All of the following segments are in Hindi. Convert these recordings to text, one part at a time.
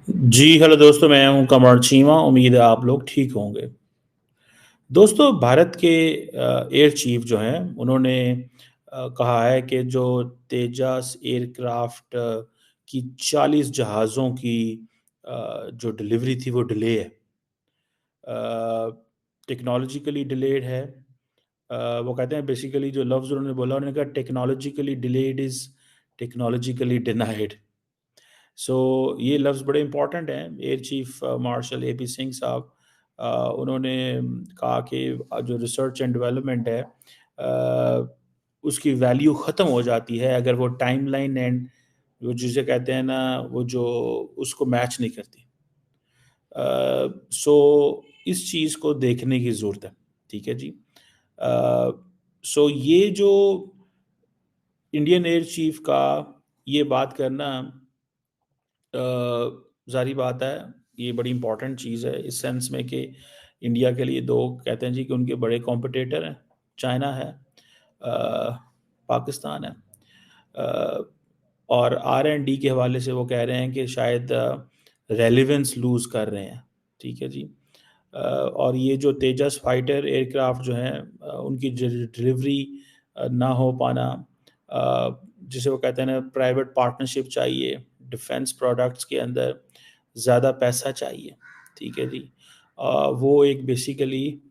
जी, हेलो दोस्तों, मैं हूं कमर चीमा। उम्मीद है आप लोग ठीक होंगे। दोस्तों, भारत के एयर चीफ जो हैं उन्होंने कहा है कि जो तेजस एयरक्राफ्ट की 40 जहाज़ों की जो डिलीवरी थी वो डिले है। टेक्नोलॉजिकली डिलेड है। वो कहते हैं बेसिकली जो लफ्ज़ उन्होंने बोला, उन्होंने कहा technologically delayed is technologically denied. So ये लफ्ज़ बड़े इम्पोर्टेंट हैं। Air chief marshal AP Singh साहब उन्होंने कहा कि जो रिसर्च एंड डेवलपमेंट है उसकी वैल्यू ख़त्म हो जाती है अगर वो टाइमलाइन एंड वो जिसे कहते हैं ना वो जो उसको मैच नहीं करती। सो इस चीज़ को देखने की ज़रूरत है। ठीक है जी। सो ये जो इंडियन एयर चीफ का ये बात करना ज़ाहिर बात है, ये बड़ी इम्पोर्टेंट चीज़ है इस सेंस में कि इंडिया के लिए 2 कहते हैं जी कि उनके बड़े कॉम्पिटिटर हैं, चाइना है, पाकिस्तान है। और R&D के हवाले से वो कह रहे हैं कि शायद रेलेवेंस लूज़ कर रहे हैं, ठीक है जी। और ये जो तेजस फाइटर एयरक्राफ्ट जो हैं उनकी डिलीवरी ना हो पाना, जिसे वो कहते हैं ना प्राइवेट पार्टनरशिप चाहिए, डिफेंस प्रोडक्ट्स के अंदर ज़्यादा पैसा चाहिए, ठीक है जी। वो एक बेसिकली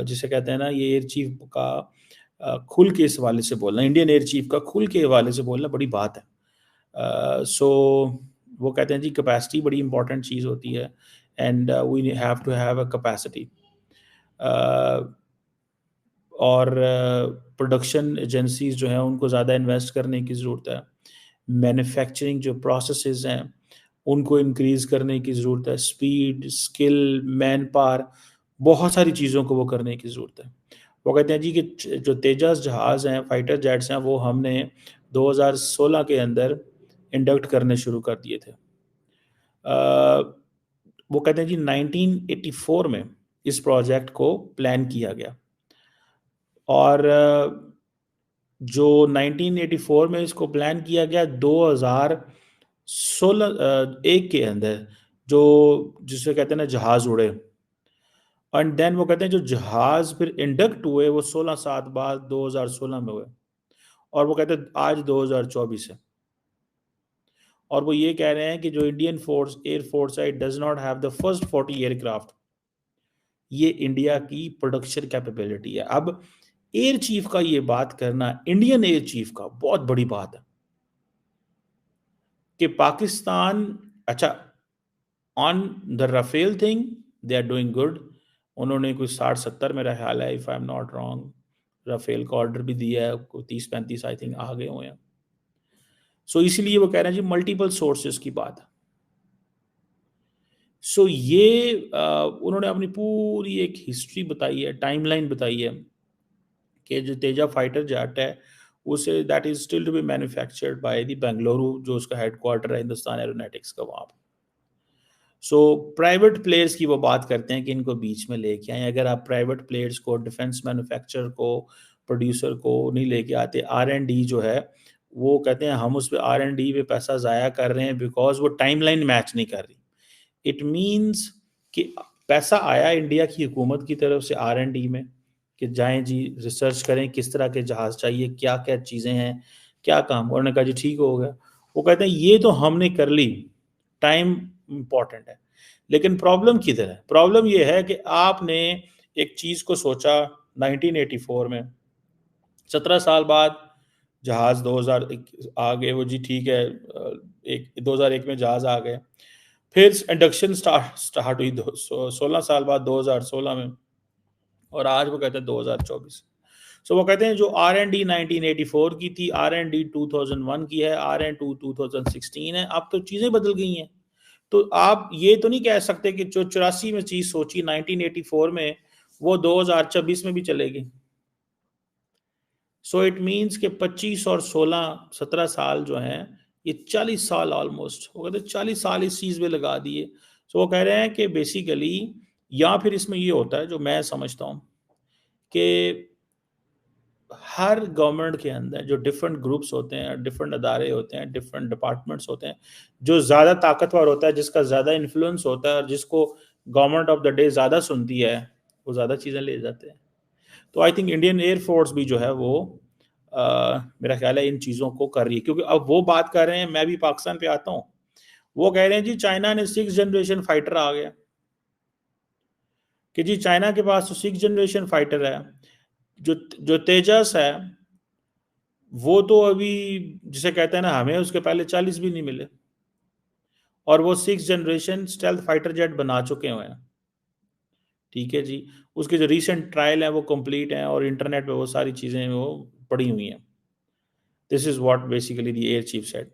जिसे कहते हैं ना ये एयर चीफ का खुल के इस हवाले से बोलना, इंडियन एयर चीफ का खुल के हवाले से बोलना बड़ी बात है। सो वो कहते हैं जी कैपेसिटी बड़ी इंपॉर्टेंट चीज़ होती है and we have to have a capacity. और प्रोडक्शन एजेंसीज जो हैं उनको ज़्यादा इन्वेस्ट करने की ज़रूरत है। मैन्युफैक्चरिंग जो प्रोसेसेस हैं उनको इंक्रीज़ करने की ज़रूरत है। स्पीड, स्किल, मैन पावर, बहुत सारी चीज़ों को वो करने की ज़रूरत है। वो कहते हैं जी कि जो तेजस जहाज़ हैं, फाइटर जेट्स हैं, वो हमने 2016 के अंदर इंडक्ट करने शुरू कर दिए थे। वो कहते हैं जी 1984 में इस प्रोजेक्ट को प्लान किया गया और जो 1984 में इसको प्लान किया गया 1 के अंदर जो जिसे कहते हैं ना जहाज़ उड़े एंड देन वो कहते हैं जो जहाज़ फिर इंडक्ट हुए वो 16 साल बाद 2016 में हुए और वो कहते हैं आज 2024 है और वो ये कह रहे हैं कि जो इंडियन फोर्स एयर फोर्स है it does not have the first 40 aircraft. ये इंडिया की प्रोडक्शन कैपेबिलिटी है। अब एयर चीफ का ये बात करना इंडियन एयर चीफ का बहुत बड़ी बात है कि पाकिस्तान अच्छा on the Rafale thing they are doing good. उन्होंने कोई 60-70 मेरा ख्याल है if I am not wrong Rafale का ऑर्डर भी दिया है, कोई 30-35 आई थिंक आ गए हुए हैं। सो इसीलिए वो कह रहे हैं जी मल्टीपल सोर्सेस की बात है। सो ये उन्होंने अपनी पूरी एक हिस्ट्री बताई है, टाइमलाइन बताई है कि जो तेजा फाइटर जेट है उसे that is still to be manufactured by the Bengaluru जो उसका हेडक्वार्टर है हिंदुस्तान एरोनॉटिक्स का वहाँ पे। सो प्राइवेट प्लेयर्स की वो बात करते हैं कि इनको बीच में लेके आए। अगर आप प्राइवेट प्लेयर्स को, डिफेंस मैन्युफैक्चरर को, प्रोड्यूसर को नहीं लेके आते, R&D जो है वो कहते हैं हम उस पे R&D पे पैसा ज़ाया कर रहे हैं बिकॉज़ वो टाइमलाइन मैच नहीं कर रही। इट मीन्स कि पैसा आया इंडिया की हुकूमत की तरफ से R&D में कि जाएँ जी रिसर्च करें किस तरह के जहाज़ चाहिए, क्या-क्या चीज़ें हैं, क्या काम। उन्होंने कहा जी ठीक हो गया। वो कहते हैं ये तो हमने कर ली, टाइम इम्पोर्टेंट है। लेकिन प्रॉब्लम किधर है? प्रॉब्लम ये है कि आपने एक चीज़ को सोचा 1984 में, 17 साल बाद जहाज़ 2001 आ गए वो जी ठीक है, एक 2001 में जहाज़ आ गए। फिर इंडक्शन स्टार्ट हुई 16 साल बाद 2016 में और आज वो कहते हैं 2024। सो वो कहते हैं जो R&D 1984 की थी, R&D 2001 की है, R&D 2016 है, अब तो चीज़ें बदल गई हैं। तो आप ये तो नहीं कह सकते कि जो 84 में चीज़ सोची 1984 में वो 2026 में भी चलेगी। सो इट मीन्स कि 25 और 16 17 साल जो हैं ये 40 साल ऑलमोस्ट वो कहते हैं 40 साल इस चीज़ में लगा दिए। सो वो कह रहे हैं कि बेसिकली या फिर इसमें ये होता है जो मैं समझता हूँ कि हर गवर्नमेंट के अंदर जो डिफरेंट ग्रुप्स होते हैं, डिफरेंट अदारे होते हैं, डिफरेंट डिपार्टमेंट्स होते हैं, जो ज़्यादा ताकतवर होता है, जिसका ज़्यादा इन्फ्लुएंस होता है और जिसको गवर्नमेंट ऑफ द डे ज़्यादा सुनती है, वो ज़्यादा चीज़ें ले जाते हैं। तो I think Indian air force भी जो है वो मेरा ख्याल है इन चीज़ों को कर रही है, क्योंकि अब वो बात कर रहे हैं, मैं भी पाकिस्तान पे आता हूँ, वो कह रहे हैं जी चाइना ने 6th जनरेशन फाइटर आ गया, कि जी चाइना के पास तो 6th जनरेशन फाइटर है, जो जो तेजस है वो तो अभी, जिसे कहते हैं ना, हमें उसके पहले 40 भी नहीं मिले, और वो 6th generation stealth fighter jet बना चुके हुए हैं। ठीक है जी, उसके जो रीसेंट ट्रायल है वो कंप्लीट है, और इंटरनेट पे वो सारी चीज़ें वो पड़ी हुई हैं। This is what basically the air chief said.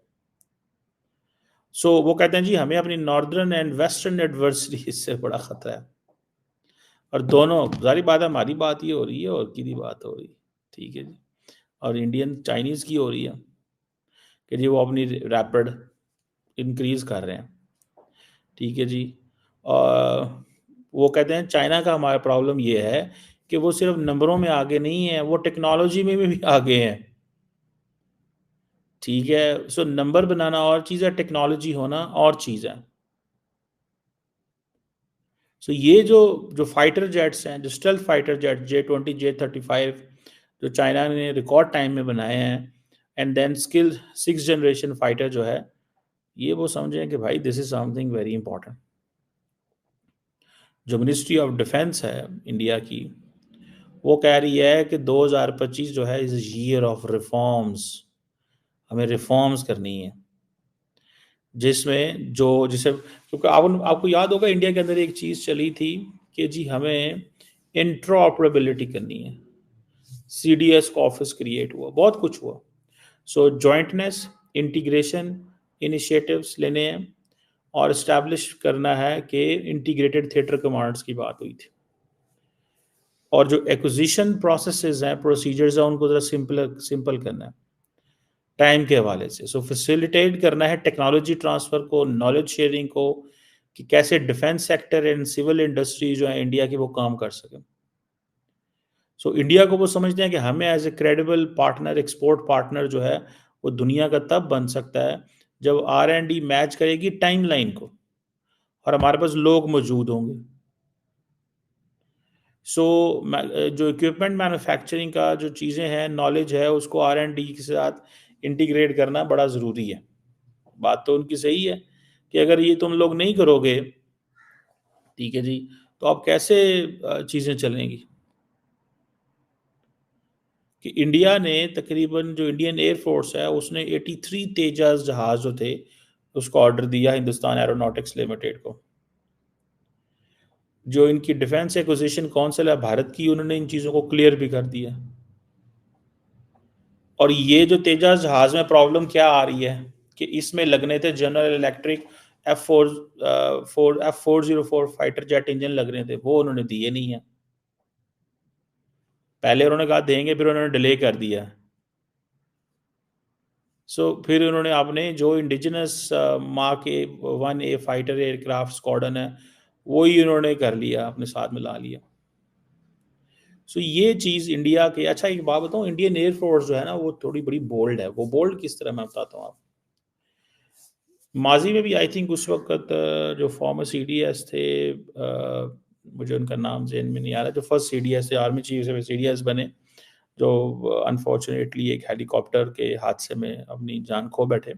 So वो कहते हैं जी हमें अपनी नॉर्दर्न एंड वेस्टर्न एडवर्सरी से बड़ा खतरा है, और दोनों जारी बात है, हमारी बात ये हो रही है और की बात हो रही है। ठीक है जी, और इंडियन चाइनीज़ की हो रही है कि जी वो अपनी रैपिड इंक्रीज कर रहे हैं। ठीक है जी, और वो कहते हैं चाइना का हमारा प्रॉब्लम ये है कि वो सिर्फ नंबरों में आगे नहीं है, वो टेक्नोलॉजी में भी आगे हैं। ठीक है, सो नंबर बनाना और चीज़ है, टेक्नोलॉजी होना और चीज़ है। सो ये जो जो फाइटर जेट्स हैं, जो stealth fighter jet J-20 J-35 जो चाइना ने रिकॉर्ड टाइम में बनाए हैं, and then skill 6th generation fighter जो है, ये वो समझें कि भाई this is something very important. जो मिनिस्ट्री ऑफ डिफेंस है इंडिया की, वो कह रही है कि 2025 जो है इज ईयर ऑफ रिफॉर्म्स, हमें रिफॉर्म्स करनी है, जिसमें जो जिसे, क्योंकि आपको याद होगा इंडिया के अंदर एक चीज़ चली थी कि जी हमें इंट्रॉपरेबिलिटी करनी है, CDS का ऑफिस क्रिएट हुआ, बहुत कुछ हुआ। सो जॉइंटनेस, इंटीग्रेशन इनिशिएटिव्स लेने हैं, और इस्टेब्लिश करना है कि इंटीग्रेटेड थिएटर कमांड्स की बात हुई थी, और जो एक्विजिशन प्रोसेसेस हैं, प्रोसीजर्स हैं, उनको ज़रा सिंपल सिंपल करना है टाइम के हवाले से। सो फैसिलिटेट करना है टेक्नोलॉजी ट्रांसफ़र को, नॉलेज शेयरिंग को, कि कैसे defence sector and civil industry जो है इंडिया की वो काम कर सकें। सो इंडिया को वो समझते हैं कि हमें as a credible partner, export partner जो है वो दुनिया का तब बन सकता है जब R&D मैच करेगी टाइमलाइन को, और हमारे पास लोग मौजूद होंगे। सो जो इक्विपमेंट मैन्युफैक्चरिंग का जो चीज़ें हैं, नॉलेज है, उसको R&D के साथ इंटीग्रेट करना बड़ा ज़रूरी है। बात तो उनकी सही है कि अगर ये तुम लोग नहीं करोगे, ठीक है जी, तो अब कैसे चीज़ें चलेंगी। कि इंडिया ने तकरीबन, जो इंडियन एयरफोर्स है उसने 83 तेजस जहाज़ जो थे उसको ऑर्डर दिया हिंदुस्तान एरोनॉटिक्स लिमिटेड को। जो इनकी डिफेंस एक्विजिशन काउंसिल है भारत की, उन्होंने इन चीज़ों को क्लियर भी कर दिया। और ये जो तेजस जहाज़ में प्रॉब्लम क्या आ रही है कि इसमें लगने थे general electric F404 fighter jet engine लग रहे थे, वो उन्होंने दिए नहीं है। पहले उन्होंने कहा देंगे, फिर उन्होंने डिले कर दिया। फिर उन्होंने अपने जो इंडिजिनस माँ के 1A फाइटर एयरक्राफ्ट स्क्वाड्रन है, वो ही उन्होंने कर लिया, अपने साथ मिला लिया। ये चीज़ इंडिया के, अच्छा एक बात बताऊँ, इंडियन एयरफोर्स जो है ना वो थोड़ी बड़ी बोल्ड है। वो बोल्ड किस तरह, मैं बताता हूँ आप। माजी में भी आई थिंक उस वक्त जो फॉर्मर CDS थे, मुझे उनका नाम ज़हन में नहीं आ रहा, जो फर्स्ट CDS थे, आर्मी चीफ से CDS बने, जो अनफॉर्चुनेटली एक हेलीकॉप्टर के हादसे में अपनी जान खो बैठे।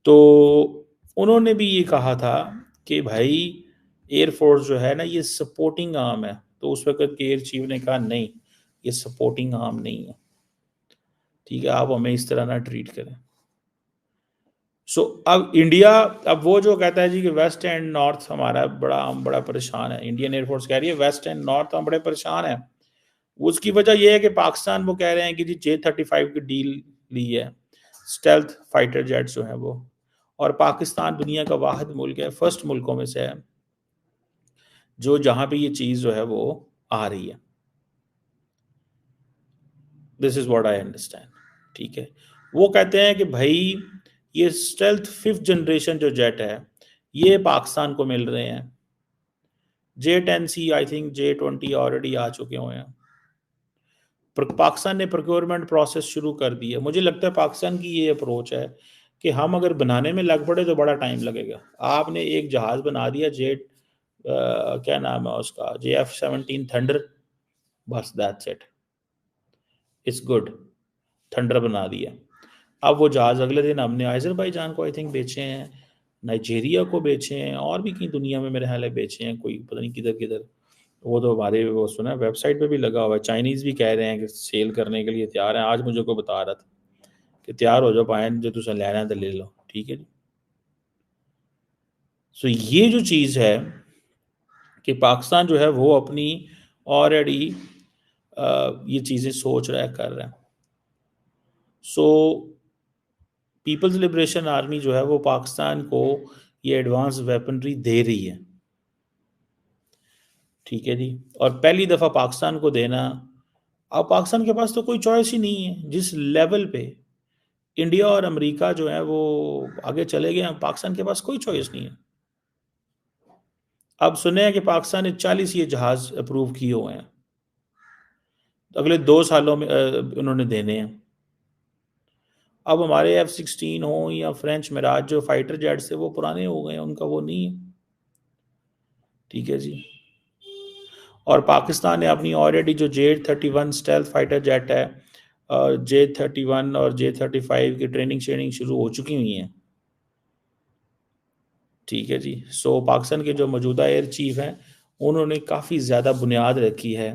तो उन्होंने भी ये कहा था कि भाई एयरफोर्स जो है ना ये सपोर्टिंग आर्म है। तो उस वक्त के एयर चीफ ने कहा नहीं, ये सपोर्टिंग आर्म नहीं है, ठीक है, आप हमें इस तरह ना ट्रीट करें। अब इंडिया, अब वो जो कहता है जी कि वेस्ट एंड नॉर्थ हमारा हम बड़ा परेशान है, इंडियन एयरफोर्स कह रही है वेस्ट एंड नॉर्थ हम बड़े परेशान हैं। उसकी वजह यह है कि पाकिस्तान वो कह रहे हैं कि जी J-35 की डील ली है, स्टेल्थ फाइटर जेट जो है वो, और पाकिस्तान दुनिया का वाहिद मुल्क है, फर्स्ट मुल्कों में से है जो जहां पे ये चीज़ जो है वो आ रही है। This is what I understand. ठीक है, वो कहते हैं कि भाई ये स्टेल्थ 5th जनरेशन जो जेट है ये पाकिस्तान को मिल रहे हैं। J-10C I think J-20 already आ चुके हुए हैं। पाकिस्तान ने प्रोक्योरमेंट प्रोसेस शुरू कर दी है। मुझे लगता है पाकिस्तान की ये अप्रोच है कि हम अगर बनाने में लग पड़े तो बड़ा टाइम लगेगा। आपने एक जहाज़ बना दिया जेट, क्या नाम है उसका, JF-17 थंडर, बस that's it, it's good, thunder बना दिया। अब वो जहाज़ अगले दिन हमने अज़रबैजान को आई थिंक बेचे हैं, नाइजीरिया को बेचे हैं, और भी कहीं दुनिया में मेरे ख्याल है बेचे हैं, कोई पता नहीं किधर किधर। वो तो हमारे वो सुना वेबसाइट पे भी लगा हुआ है। चाइनीज़ भी कह रहे हैं कि सेल करने के लिए तैयार हैं। आज मुझे को बता रहा था कि तैयार हो जाओ पाए, जो तुझे लेना है तो ले लो, ठीक है जी। सो ये जो चीज़ है कि पाकिस्तान जो है वो अपनी ऑलरेडी ये चीज़ें सोच रहा है, कर रहा है। सो पीपल्स लिबरेशन आर्मी जो है वो पाकिस्तान को ये एडवांस वेपनरी दे रही है, ठीक है जी। और पहली दफ़ा पाकिस्तान को देना, अब पाकिस्तान के पास तो कोई चॉइस ही नहीं है। जिस लेवल पे इंडिया और अमेरिका जो है वो आगे चले गए हैं, पाकिस्तान के पास कोई चॉइस नहीं है। अब सुने हैं कि पाकिस्तान ने 40 ये जहाज़ अप्रूव किए हुए हैं, अगले 2 सालों में उन्होंने देने हैं। अब हमारे F-16 हो या फ्रेंच मिराज जो फाइटर जेट्स थे वो पुराने हो गए हैं, उनका वो नहीं है, ठीक है जी। और पाकिस्तान ने अपनी ऑलरेडी जो J-31 स्टेल्थ फाइटर जेट है, J-31 और J-35 की ट्रेनिंग शेनिंग शुरू हो चुकी हुई हैं, ठीक है जी। सो पाकिस्तान के जो मौजूदा एयर चीफ हैं उन्होंने काफ़ी ज़्यादा बुनियाद रखी है।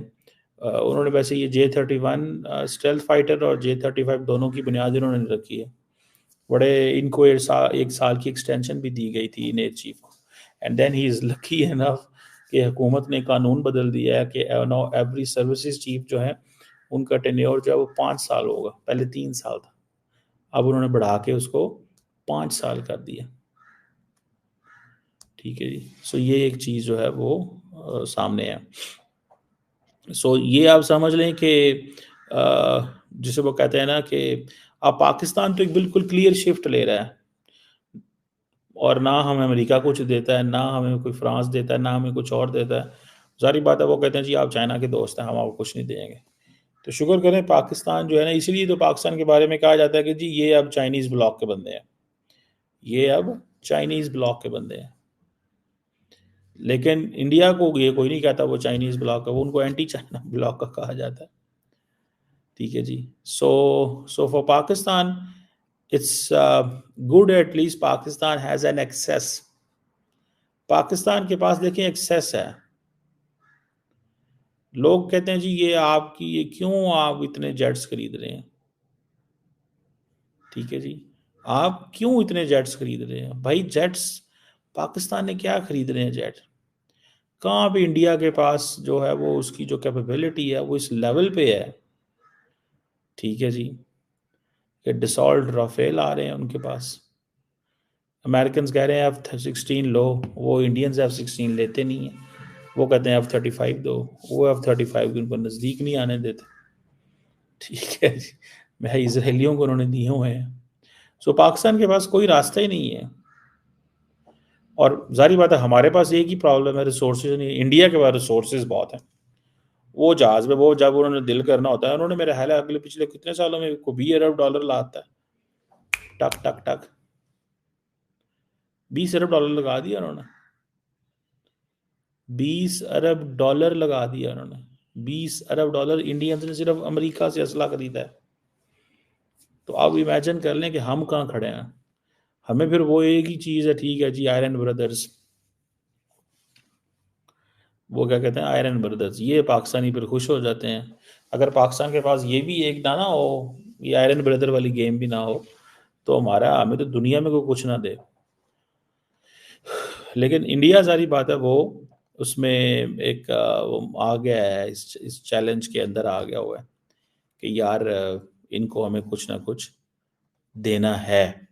उन्होंने वैसे ये J-31 स्टेल्थ फाइटर और J-35 दोनों की बुनियाद इन्होंने रखी है। बड़े इनको 1 साल की एक्सटेंशन भी दी गई थी इन एयर चीफ को। And then he is lucky enough कि हुकूमत ने कानून बदल दिया है कि नो एवरी सर्विसेज चीफ जो है उनका टेन्योर जो है वो 5 साल होगा, पहले 3 साल था, अब उन्होंने बढ़ा के उसको 5 साल कर दिया, ठीक है जी। सो ये एक चीज़ जो है वो सामने है। सो ये आप समझ लें कि जिसे वो कहते हैं ना कि अब पाकिस्तान तो एक बिल्कुल क्लियर शिफ्ट ले रहा है, और ना हमें अमेरिका कुछ देता है, ना हमें कोई फ्रांस देता है, ना हमें कुछ और देता है। ज़ाहिर बात है वो कहते हैं जी आप चाइना के दोस्त हैं, हम आपको कुछ नहीं देंगे। तो शुक्र करें पाकिस्तान जो है ना, इसीलिए तो पाकिस्तान के बारे में कहा जाता है कि जी ये अब चाइनीज़ ब्लॉक के बंदे हैं, ये अब चाइनीज़ ब्लॉक के बंदे हैं। लेकिन इंडिया को ये कोई नहीं कहता वो चाइनीज़ ब्लॉक है, वो उनको एंटी चाइना ब्लॉक का कहा जाता है, ठीक है जी। So for Pakistan it's good, at least Pakistan has an access. Pakistan के पास देखें एक्सेस है। लोग कहते हैं जी ये आपकी, ये क्यों आप इतने जेट्स खरीद रहे हैं, ठीक है जी, आप क्यों इतने जेट्स खरीद रहे हैं भाई? जेट्स पाकिस्तान ने क्या खरीद रहे हैं जेट? कहाँ पे इंडिया के पास जो है वो उसकी जो कैपेबिलिटी है वो इस लेवल पे है, ठीक है जी। ये डिसॉल्ट राफेल आ रहे हैं उनके पास, अमेरिकन कह रहे हैं F-16 लो, वो इंडियंस F-16 लेते नहीं हैं, वो कहते हैं F-35 दो, वो F-35 के उनको नज़दीक नहीं आने देते, ठीक है जी। मैं इसराइलियों को उन्होंने दिए हुए हैं। सो पाकिस्तान के पास कोई रास्ता ही नहीं है। और जाहिर बात है हमारे पास एक ही प्रॉब्लम है, रिसोर्सेज नहीं। इंडिया के पास रिसोर्सेज बहुत हैं। वो जहाज में वो जब उन्होंने दिल करना होता है, उन्होंने मेरे ख्याल है अगले पिछले कितने सालों में को 20 अरब डॉलर लाता है, टक टक टक 20 अरब डॉलर लगा दिया उन्होंने, 20 अरब डॉलर लगा दिया उन्होंने। 20 अरब डॉलर इंडियंस ने सिर्फ अमेरिका से असला खरीदा है। तो आप इमेजिन कर लें कि हम कहाँ खड़े हैं। हमें फिर वो एक ही चीज़ है, ठीक है जी, आयरन ब्रदर्स, वो क्या कहते हैं, आयरन ब्रदर्स, ये पाकिस्तानी फिर खुश हो जाते हैं। अगर पाकिस्तान के पास ये भी एक ना ना हो, ये आयरन ब्रदर वाली गेम भी ना हो, तो हमारा, हमें तो दुनिया में कोई कुछ ना दे। लेकिन इंडिया सारी बात है वो उसमें एक वो आ गया है, इस चैलेंज के अंदर आ गया हुआ है कि यार इनको हमें कुछ ना कुछ देना है,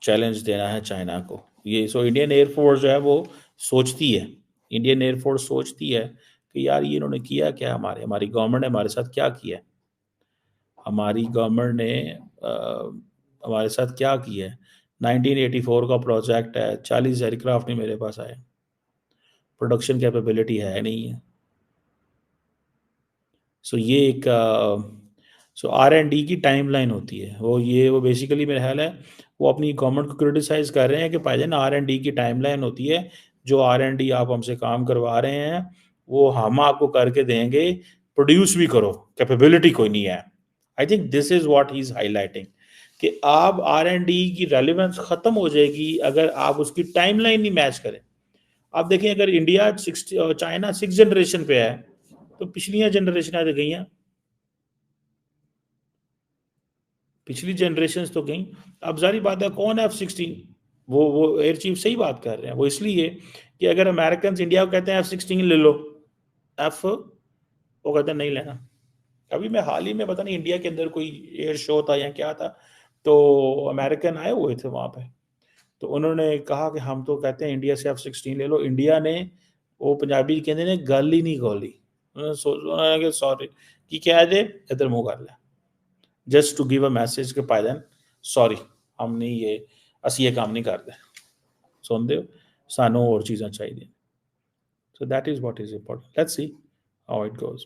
चैलेंज देना है चाइना को। ये सो इंडियन एयरफोर्स जो है वो सोचती है, इंडियन एयरफोर्स सोचती है कि यार ये इन्होंने किया क्या, हमारी गवर्नमेंट ने हमारे साथ क्या किया है, हमारी गवर्नमेंट ने हमारे साथ क्या किया है। 1984 का प्रोजेक्ट है, 40 एयरक्राफ्ट नहीं मेरे पास आए, प्रोडक्शन कैपेबिलिटी है नहीं है। सो ये एक सो R&D की टाइमलाइन होती है, वो बेसिकली मेरा ख्याल है वो अपनी गवर्नमेंट को क्रिटिसाइज कर रहे हैं कि भाईजान R&D की टाइमलाइन होती है, जो R&D आप हमसे काम करवा रहे हैं वो हम आपको करके देंगे, प्रोड्यूस भी करो, कैपेबिलिटी कोई नहीं है। I think this is what he is highlighting कि आप R&D की रेलिवेंस खत्म हो जाएगी अगर आप उसकी टाइमलाइन नहीं मैच करें। आप देखें अगर इंडिया चाइना 6th जनरेशन पे है तो पिछलियां जनरेशन आ गई हैं, पिछली जनरेशन तो गई। अब जारी बात है कौन है F-16, वो एयर चीफ सही बात कर रहे हैं, वो इसलिए कि अगर अमेरिकन इंडिया को कहते हैं F-16 ले लो, एफ वो कहते हैं नहीं लेना। अभी मैं हाल ही में पता नहीं इंडिया के अंदर कोई एयर शो था या क्या था, तो अमेरिकन आए हुए थे वहां पे, तो उन्होंने कहा कि हम तो कहते हैं इंडिया से F-16 ले लो। इंडिया ने, वो पंजाबी कहते ने गल ही नहीं खोली, उन्होंने सॉरी की क्या है जे इधर मुंह कर लिया, just to give a message के पायदन सॉरी हम नहीं ये ਅਸੀਂ ਇਹ ਕੰਮ ਨਹੀਂ ਕਰਦੇ, ਸੁਣਦੇ ਹੋ, ਸਾਨੂੰ ਹੋਰ ਚੀਜ਼ਾਂ ਚਾਹੀਦੀਆਂ। So that is what is important. Let's see how it goes.